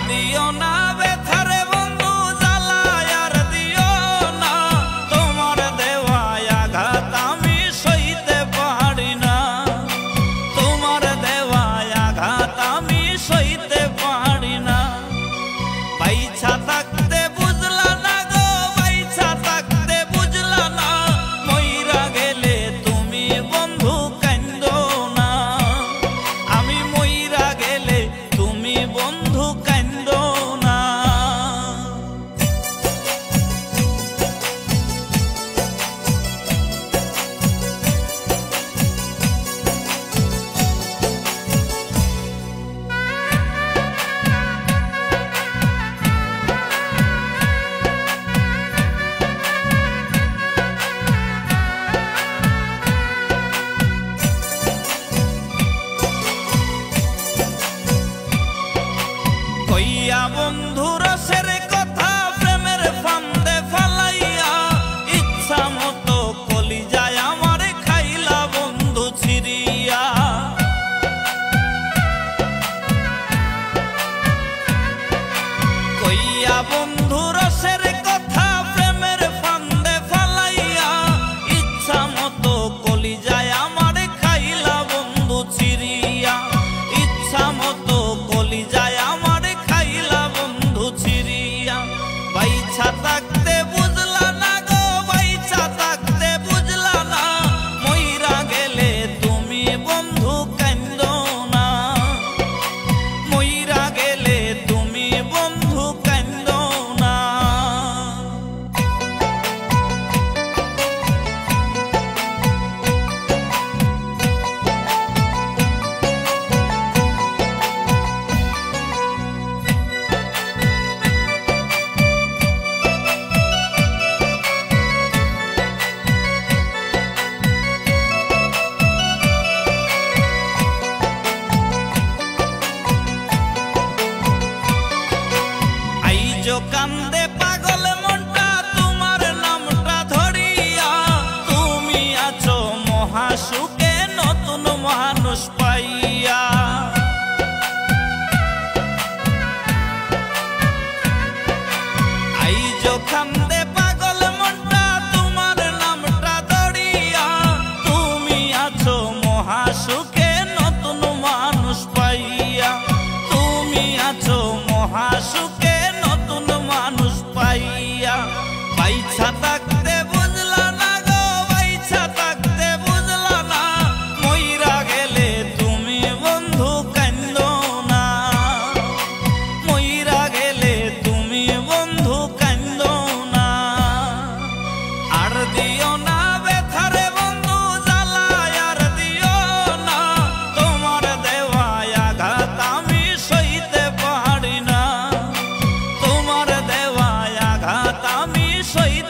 দিও না ব্যথারে বন্ধু জ্বালায় আর দিও না, তোমার দেওয়া আঘাত আমি সইতে পারি না, তোমার দেওয়া আঘাত আমি সইতে পারি না। বাইছা থাকতে বুঝলা না গো, বাইছা থাকতে বুঝলা না, মইরা গেলে তুমি বন্ধু কান্দো না, আমি মইরা গেলে তুমি বন্ধু কান্দো না। কইয়া বন্ধু রসের কথা প্রেমের ফান্দে ফালাইয়া, ইচ্ছা মতো কলিজায় আমার খাইলা বন্ধু ছিড়িয়া। কইয়া বন্ধু রসের কথা প্রেমের ফান্দে ফালাইয়া, ইচ্ছা মতো কলিজায় আমার খাইলা বন্ধু ছিড়িয়া, ইচ্ছা মতো কলিজায় আমার খাইলা বন্ধু ছিড়িয়া। বাইছা থাকতে বুঝলা না গো, বাইছা থাকতে বুঝলা না, মইরা গেলে তুমি বন্ধু কান্দো না, মইরা গেলে তুমি বন্ধু কান্দো না। আইজো কান্দে পাগল মনটা তোমার নামটা ধরিয়া, তুমি আছো মহাসুখে নতুন মানুষ পাইয়া। আইজো কান্দে পাগল মনটা তোমার নামটা ধরিয়া, তুমি আছো মহাসুখে নতুন মানুষ পাইয়া, তুমি আছো মহাসুখে নতুন মানুষ পাইয়া। বাইছা থাকতে বুঝলা না গো, বাইছা থাকতে বুঝলা না, মইরা গেলে তুমি বন্ধু কান্দো না, মইরা গেলে তুমি বন্ধু কান্দো না। আর দিও না ব্যথারে বন্ধু জ্বালায় আর দিও না, তোমার দেওয়া আঘাত আমি সইতে পারি না, তোমার দেওয়া আঘাত আমি সইতে